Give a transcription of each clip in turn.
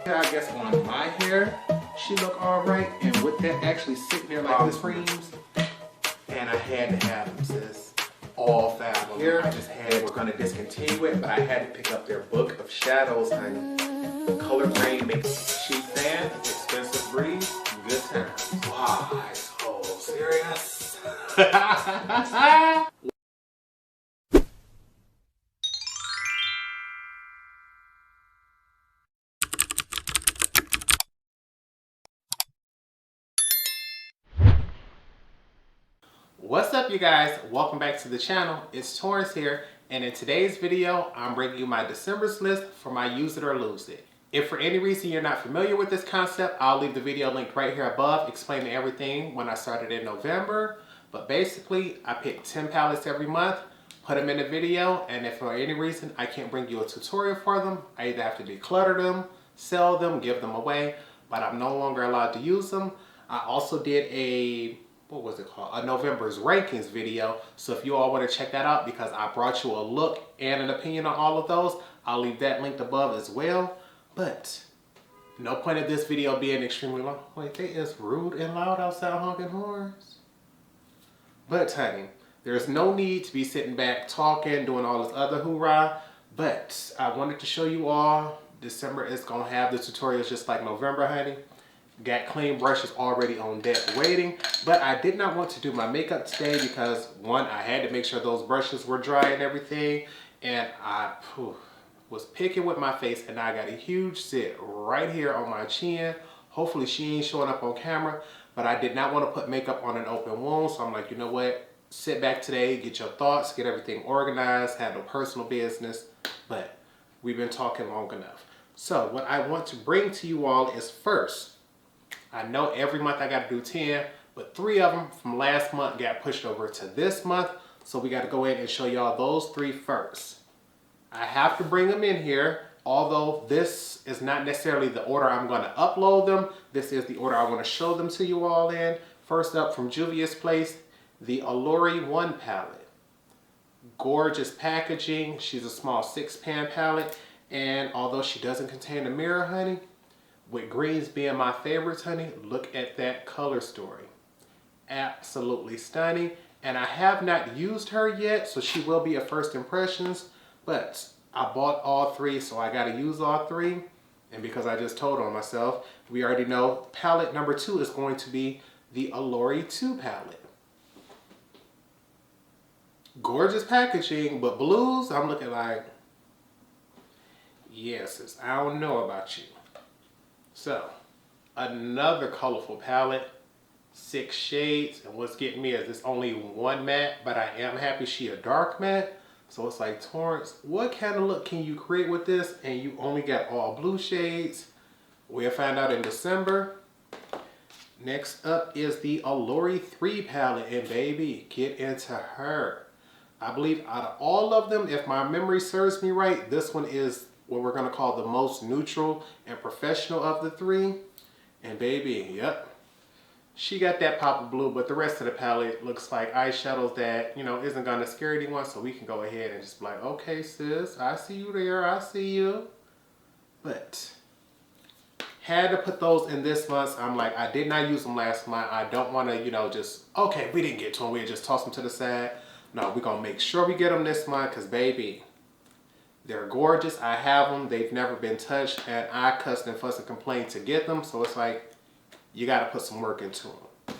I guess on my hair, she look all right. And with that actually sitting there like this creams, and I had to have them, sis. All 5 of them. Here, I just had, we're gonna discontinue it, but I had to pick up their book of shadows, honey. Color grade makes cheap fan, expensive breeze, good times. Wow, so serious. What's up, you guys? Welcome back to the channel. It's Torrence here, and in today's video, I'm bringing you my December's list for my use it or lose it. If for any reason you're not familiar with this concept, I'll leave the video linked right here above explaining everything when I started in November. But basically, I pick 10 palettes every month, put them in a video, and if for any reason I can't bring you a tutorial for them, I either have to declutter them, sell them, give them away, but I'm no longer allowed to use them. I also did a what was it called? A November's rankings video. So if you all want to check that out, because I brought you a look and an opinion on all of those, I'll leave that linked above as well. But no point of this video being extremely long. Wait, they is rude and loud outside honking horns. But honey, there's no need to be sitting back talking, doing all this other hoorah. But I wanted to show you all, December is gonna have the tutorials just like November, honey. Got clean brushes already on deck waiting, but I did not want to do my makeup today because one, I had to make sure those brushes were dry and everything, and I was picking with my face and I got a huge zit right here on my chin. Hopefully she ain't showing up on camera, but I did not want to put makeup on an open wound, so I'm like, you know what? Sit back today, get your thoughts, get everything organized, handle personal business, but we've been talking long enough. So what I want to bring to you all is first, I know every month I got to do 10, but 3 of them from last month got pushed over to this month. So we got to go ahead and show y'all those 3 first. I have to bring them in here, although this is not necessarily the order I'm going to upload them. This is the order I want to show them to you all in. First up, from Juvia's place, the Olori 1 palette. Gorgeous packaging. She's a small 6-pan palette. And although she doesn't contain a mirror, honey, with greens being my favorites, honey, look at that color story. Absolutely stunning. And I have not used her yet, so she will be a first impressions. But I bought all 3, so I got to use all 3. And because I just told on myself, we already know palette number 2 is going to be the Olori 2 palette. Gorgeous packaging, but blues, I'm looking like, yes, I don't know about you. So, another colorful palette, 6 shades, and what's getting me is it's only 1 matte, but I am happy she a dark matte. So it's like, Torrence, what kind of look can you create with this? And you only got all blue shades. We'll find out in December. Next up is the Olori 3 palette, and baby, get into her. I believe out of all of them, if my memory serves me right, this one is what we're gonna call the most neutral and professional of the 3. And baby, yep, she got that pop of blue, but the rest of the palette looks like eyeshadows that, you know, isn't gonna scare anyone, so we can go ahead and just be like, okay, sis, I see you there, I see you. But had to put those in this month. I'm like, I did not use them last month. I don't wanna, you know, just, okay, we didn't get to them, we just toss them to the side. No, we're gonna make sure we get them this month, cause baby, they're gorgeous. I have them. They've never been touched, and I cussed and fussed and complained to get them. So it's like, you got to put some work into them.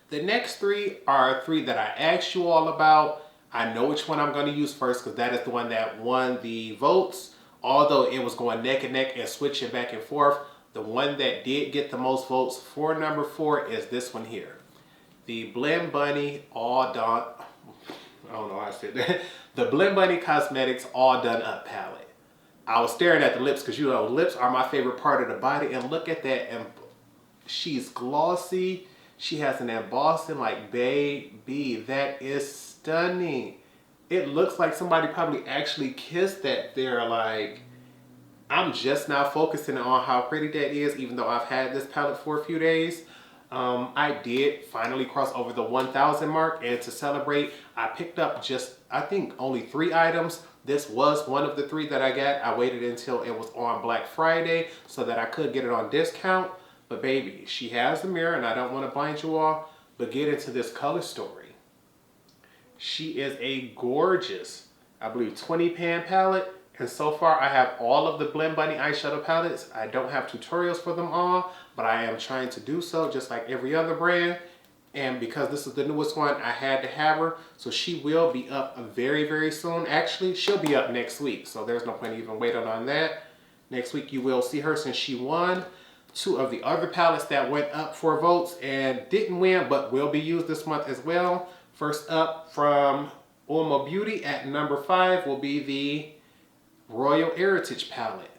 The next 3 are 3 that I asked you all about. I know which one I'm going to use first because that is the one that won the votes. Although it was going neck and neck and switching back and forth, the one that did get the most votes for number 4 is this one here. The Blend Bunny All Done. I don't know how I said that. The Blend Bunny Cosmetics All Done Up palette. I was staring at the lips because, you know, lips are my favorite part of the body. And look at that. And she's glossy. She has an embossing, like, baby, that is stunning. It looks like somebody probably actually kissed that there. Like, I'm just now focusing on how pretty that is, even though I've had this palette for a few days. I did finally cross over the 1,000 mark, and to celebrate, I picked up just, I think, only 3 items, This was one of the 3 that I got. I waited until it was on Black Friday so that I could get it on discount. But baby, she has the mirror, and I don't want to blind you all, but get into this color story. She is a gorgeous, I believe, 20 pan palette. And so far I have all of the Blend Bunny eyeshadow palettes. I don't have tutorials for them all, but I am trying to do so just like every other brand. And because this is the newest one, I had to have her. So she will be up very, very soon. Actually, she'll be up next week. So there's no point even waiting on that. Next week you will see her since she won 2 of the other palettes that went up for votes and didn't win, but will be used this month as well. First up from Uoma Beauty at number 5 will be the Royal Heir-itage palette.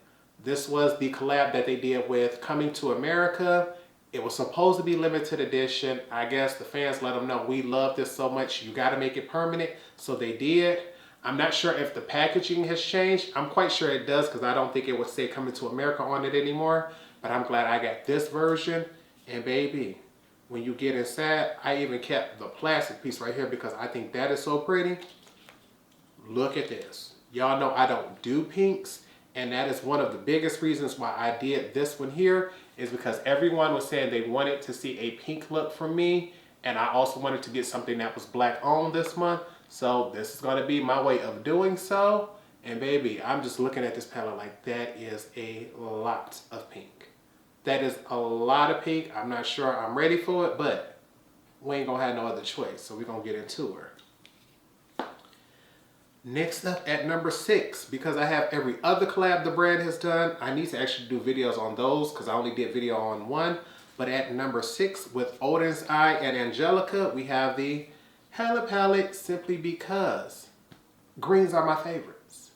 This was the collab that they did with Coming to America. It was supposed to be limited edition. I guess the fans let them know, we love this so much, you got to make it permanent. So they did. I'm not sure if the packaging has changed. I'm quite sure it does because I don't think it would say Coming to America on it anymore. But I'm glad I got this version. And baby, when you get inside, I even kept the plastic piece right here because I think that is so pretty. Look at this. Y'all know I don't do pinks. And that is one of the biggest reasons why I did this one here, is because everyone was saying they wanted to see a pink look from me. And I also wanted to get something that was black owned this month. So this is going to be my way of doing so. And baby, I'm just looking at this palette like that is a lot of pink. That is a lot of pink. I'm not sure I'm ready for it, but we ain't going to have no other choice. So we're going to get into her. Next up at number 6, because I have every other collab the brand has done, I need to actually do videos on those because I only did video on one. But at number 6 with Oden's Eye and Angelica, we have the Hela palette simply because greens are my favorites.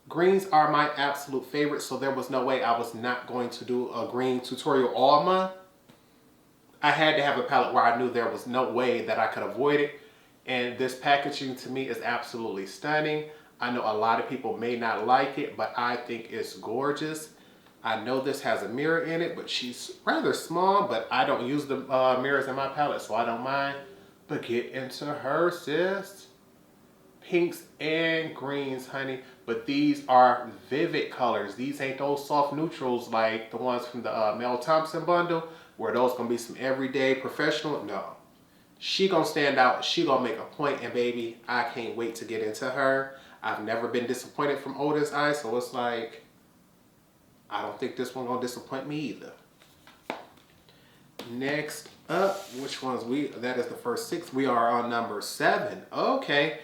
Greens are my absolute favorite, so there was no way I was not going to do a green tutorial all month. I had to have a palette where I knew there was no way that I could avoid it. And this packaging to me is absolutely stunning. I know a lot of people may not like it, but I think it's gorgeous. I know this has a mirror in it, but she's rather small, but I don't use the mirrors in my palette, so I don't mind. But get into her, sis. Pinks and greens, honey. But these are vivid colors. These ain't those soft neutrals like the ones from the Mel Thompson bundle, where those gonna be some everyday professional. No. She gonna stand out, she gonna make a point, and baby, I can't wait to get into her. I've never been disappointed from Oden's Eye, so it's like, I don't think this one gonna disappoint me either. Next up, which ones that is the first 6. We are on number 7. Okay.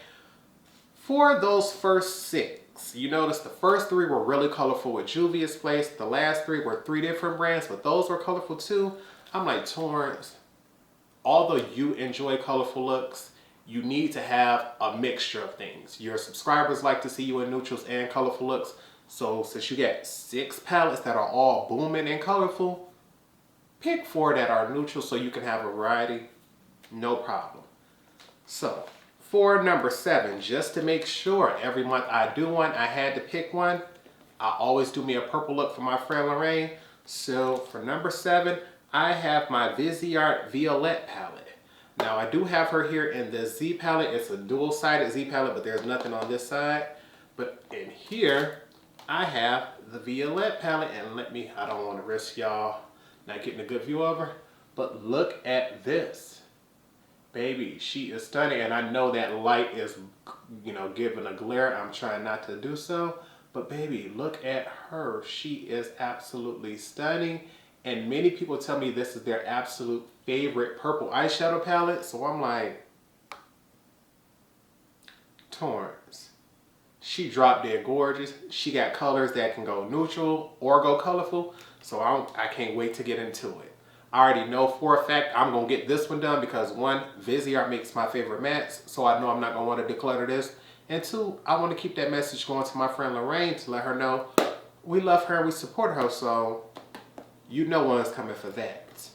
For those first 6, you notice the first 3 were really colorful with Juvia's Place. The last 3 were 3 different brands, but those were colorful too. I'm like, Torrence, although you enjoy colorful looks, you need to have a mixture of things. Your subscribers like to see you in neutrals and colorful looks. So since you get 6 palettes that are all booming and colorful, pick 4 that are neutral so you can have a variety. No problem. So for number 7, just to make sure every month I do one, I had to pick one. I always do me a purple look for my friend Lorraine. So for number 7, I have my Viseart Violette palette. Now I do have her here in the Z palette. It's a dual-sided Z palette, but there's nothing on this side. But in here, I have the Violette palette, and I don't want to risk y'all not getting a good view of her, but look at this. Baby, she is stunning, and I know that light is, giving a glare. I'm trying not to do so, but baby, look at her. She is absolutely stunning. And many people tell me this is their absolute favorite purple eyeshadow palette. So I'm like, Torrence, she drop dead gorgeous. She got colors that can go neutral or go colorful. So I can't wait to get into it. I already know for a fact I'm going to get this one done because 1, Viseart makes my favorite mattes. So I know I'm not going to want to declutter this. And 2, I want to keep that message going to my friend Lorraine to let her know we love her and we support her. So you know one's coming for that.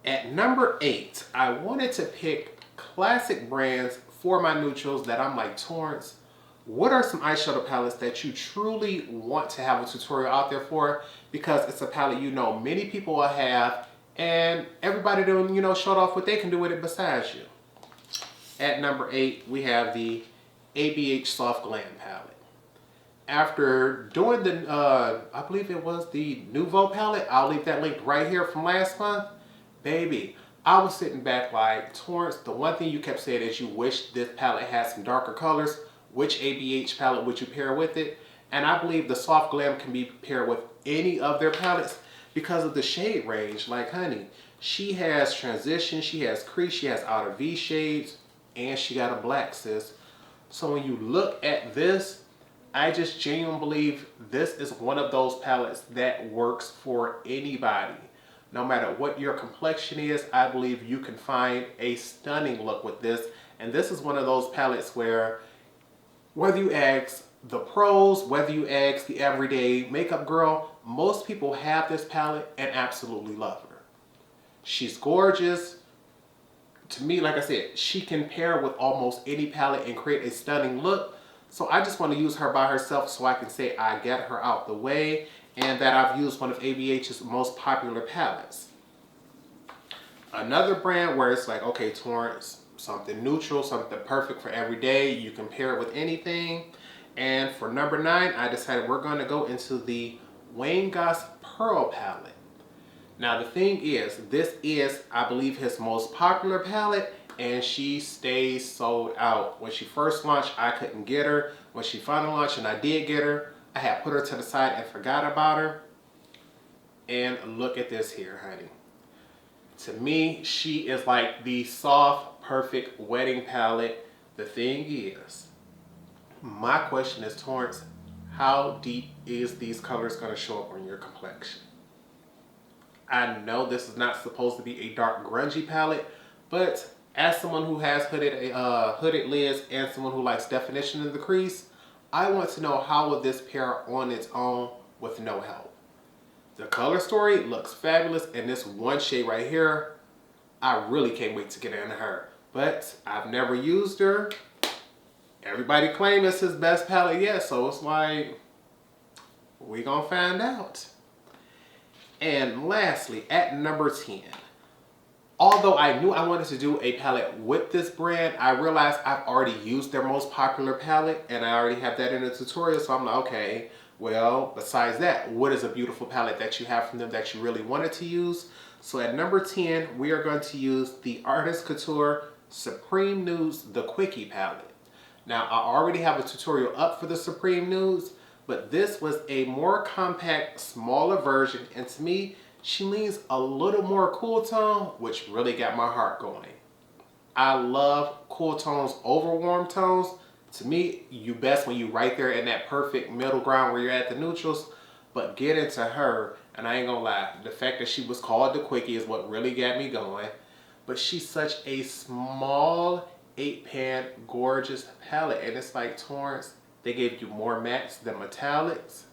At number 8, I wanted to pick classic brands for my neutrals that I'm like, Torrence, what are some eyeshadow palettes that you truly want to have a tutorial out there for? Because it's a palette many people will have, and everybody doing, showed off what they can do with it besides you. At number 8, we have the ABH Soft Glam palette. After doing the, I believe it was the Nouveau palette, I'll leave that linked right here from last month. Baby, I was sitting back like, Torrence, the one thing you kept saying is you wish this palette had some darker colors. Which ABH palette would you pair with it? And I believe the Soft Glam can be paired with any of their palettes because of the shade range. Like, honey, she has transition, she has crease, she has outer V shades, and she got a black, sis. So when you look at this, I just genuinely believe this is one of those palettes that works for anybody. No matter what your complexion is, I believe you can find a stunning look with this. And this is one of those palettes where, whether you ask the pros, whether you ask the everyday makeup girl, most people have this palette and absolutely love her. She's gorgeous. To me, like I said, she can pair with almost any palette and create a stunning look. So I just want to use her by herself so I can say I get her out the way and that I've used one of ABH's most popular palettes. Another brand where it's like, okay, Torrence, something neutral, something perfect for every day. You can pair it with anything. And for number 9, I decided we're going to go into the Wayne Goss Pearl palette. Now the thing is, this is, I believe, his most popular palette, and she stays sold out. When she first launched, I couldn't get her. When she finally launched and I did get her, I had put her to the side and forgot about her. And look at this here, honey. To me, she is like the soft, perfect wedding palette. The thing is, my question is, Torrence, how deep is these colors going to show up on your complexion? I know this is not supposed to be a dark grungy palette, but as someone who has hooded lids and someone who likes definition in the crease, I want to know how will this pair on its own with no help. The color story looks fabulous, and this one shade right here, I really can't wait to get into her. But I've never used her. Everybody claims it's his best palette yet, so it's like, we gonna find out. And lastly, at number 10, although I knew I wanted to do a palette with this brand, I realized I've already used their most popular palette and I already have that in the tutorial. So I'm like, okay, well, besides that, what is a beautiful palette that you have from them that you really wanted to use? So at number 10, we are going to use the Artist Couture Supreme Nudes, the Quickie palette. Now, I already have a tutorial up for the Supreme Nudes, but this was a more compact, smaller version, and to me, she leans a little more cool tone, which really got my heart going. I love cool tones over warm tones. To me, you best when you right there in that perfect middle ground where you're at the neutrals, but get into her, and I ain't gonna lie, the fact that she was called the Quickie is what really got me going. But she's such a small 8-pan gorgeous palette, and it's like, Torrence, they gave you more mattes than metallics.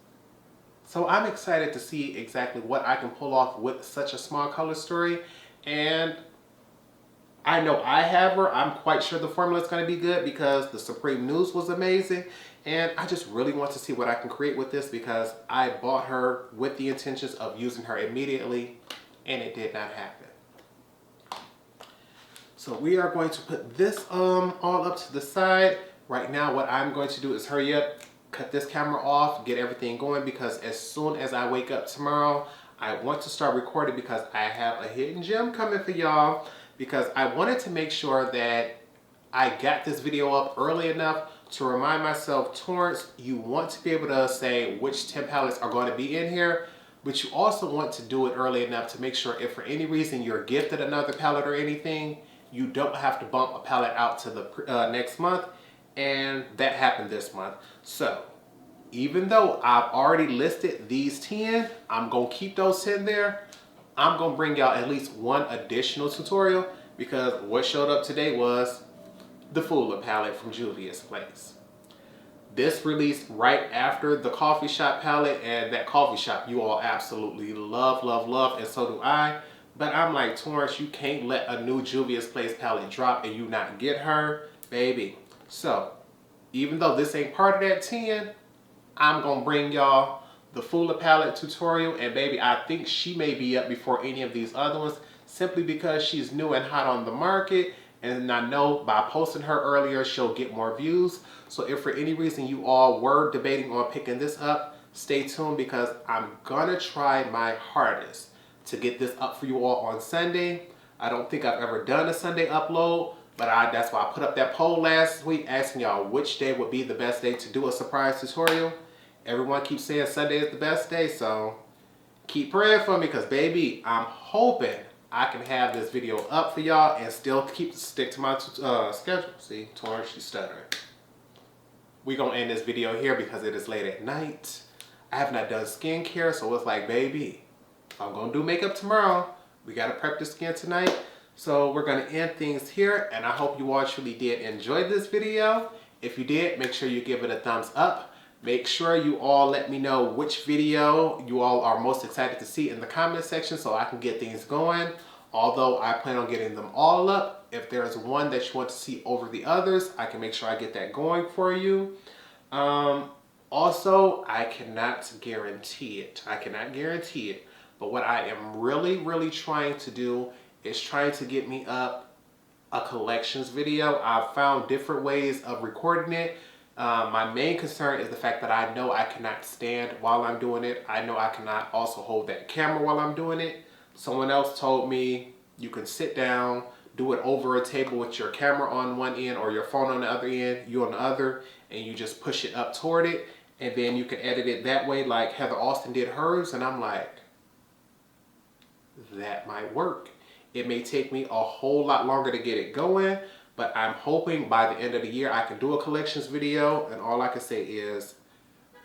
So I'm excited to see exactly what I can pull off with such a small color story. And I know I have her. I'm quite sure the formula is going to be good because the Supreme Nudes was amazing. And I just really want to see what I can create with this because I bought her with the intentions of using her immediately, and it did not happen. So we are going to put this all up to the side. Right now, what I'm going to do is hurry up, cut this camera off, get everything going, because as soon as I wake up tomorrow, I want to start recording because I have a hidden gem coming for y'all, because I wanted to make sure that I got this video up early enough to remind myself, Torrence, you want to be able to say which 10 palettes are going to be in here, but you also want to do it early enough to make sure if for any reason you're gifted another palette or anything, you don't have to bump a palette out to the next month. And that happened this month. So even though I've already listed these 10, I'm going to keep those 10 there. I'm going to bring y'all at least one additional tutorial because what showed up today was the Fula palette from Juvia's place. This released right after the coffee shop palette, and that coffee shop you all absolutely love, love, love, and so do I. But I'm like, Torrence, you can't let a new Juvia's place palette drop and you not get her, baby. So even though this ain't part of that 10, I'm gonna bring y'all the Fula palette tutorial, and baby, I think she may be up before any of these other ones simply because she's new and hot on the market, And I know by posting her earlier, she'll get more views. So if for any reason you all were debating on picking this up, stay tuned because I'm gonna try my hardest to get this up for you all on Sunday. I don't think I've ever done a Sunday upload, but that's why I put up that poll last week asking y'all which day would be the best day to do a surprise tutorial. Everyone keeps saying Sunday is the best day, so keep praying for me because baby, I'm hoping I can have this video up for y'all and still stick to my schedule. See, Torrence, she's stuttering. We're gonna end this video here because it is late at night. I have not done skincare, so it's like, baby, if I'm gonna do makeup tomorrow, we gotta prep the skin tonight. So we're gonna end things here, and I hope you all truly did enjoy this video. If you did, make sure you give it a thumbs up. Make sure you all let me know which video you all are most excited to see in the comment section so I can get things going. Although I plan on getting them all up, if there's one that you want to see over the others, I can make sure I get that going for you. Also, I cannot guarantee it. I cannot guarantee it. But what I am really trying to do is trying to get me up a collections video. I've found different ways of recording it. My main concern is the fact that I know I cannot stand while I'm doing it. I know I cannot also hold that camera while I'm doing it. Someone else told me you can sit down, do it over a table with your camera on one end or your phone on the other end, you on the other, and you just push it up toward it. And then you can edit it that way like Heather Austin did hers. And I'm like, that might work. It may take me a whole lot longer to get it going, but I'm hoping by the end of the year I can do a collections video. And all I can say is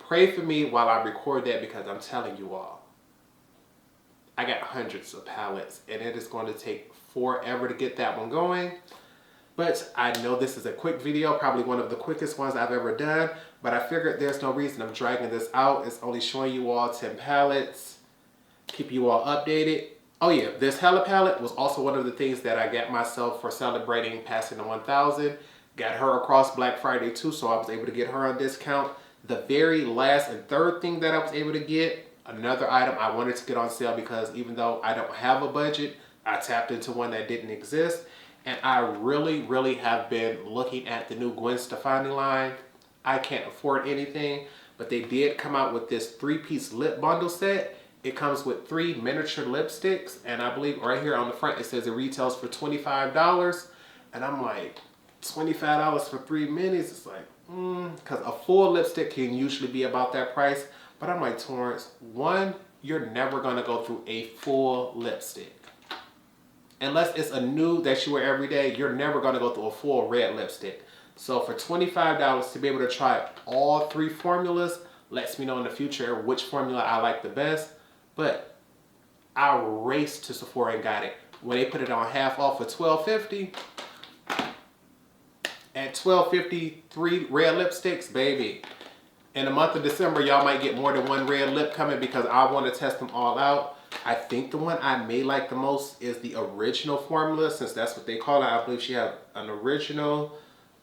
pray for me while I record that because I'm telling you all, I got hundreds of palettes and it is going to take forever to get that one going. But I know this is a quick video, probably one of the quickest ones I've ever done, but I figured there's no reason I'm dragging this out. It's only showing you all 10 palettes, keep you all updated. Oh yeah, this Hela palette was also one of the things that I got myself for celebrating passing the 1,000. Got her across Black Friday too, so I was able to get her on discount. The very last and third thing that I was able to get, another item I wanted to get on sale because even though I don't have a budget, I tapped into one that didn't exist. And I really have been looking at the new Gwen Stefani line. I can't afford anything, but they did come out with this 3-piece lip bundle set. It comes with 3 miniature lipsticks, and I believe right here on the front it says it retails for $25. And I'm like, $25 for 3 minis? It's like, because a full lipstick can usually be about that price. But I'm like, Torrence, one, you're never gonna go through a full lipstick. Unless it's a nude that you wear every day, you're never gonna go through a full red lipstick. So for $25 to be able to try all 3 formulas lets me know in the future which formula I like the best. But I raced to Sephora and got it. When they put it on half off for $12.50, at $12.50, 3 red lipsticks, baby. In the month of December, y'all might get more than 1 red lip coming because I want to test them all out. I think the one I may like the most is the original formula, since that's what they call it. I believe she has an original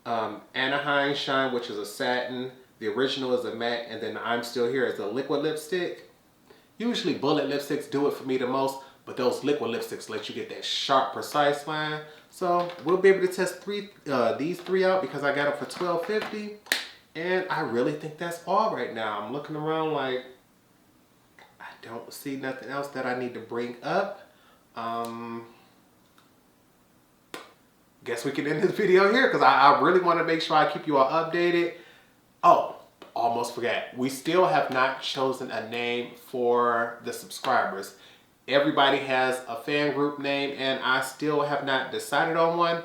Anaheim Shine, which is a satin. The original is a matte, and then I'm Still Here is a liquid lipstick. Usually bullet lipsticks do it for me the most, but those liquid lipsticks let you get that sharp, precise line. So we'll be able to test these 3 out because I got them for $12.50. And I really think that's all right now. I'm looking around like, I don't see nothing else that I need to bring up. Guess we can end this video here because I really want to make sure I keep you all updated. Oh, almost forgot. We still have not chosen a name for the subscribers. Everybody has a fan group name and I still have not decided on one.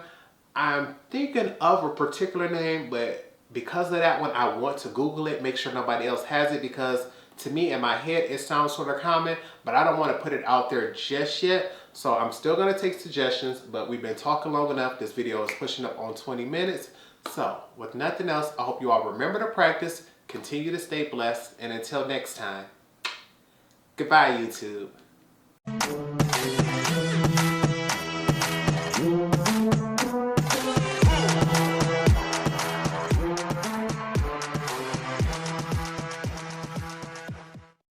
I'm thinking of a particular name, but because of that one, I want to Google it, make sure nobody else has it, because to me, in my head, it sounds sort of common, but I don't want to put it out there just yet. So I'm still going to take suggestions, but we've been talking long enough. This video is pushing up on 20 minutes. So with nothing else, I hope you all remember to practice, continue to stay blessed, and until next time, goodbye, YouTube.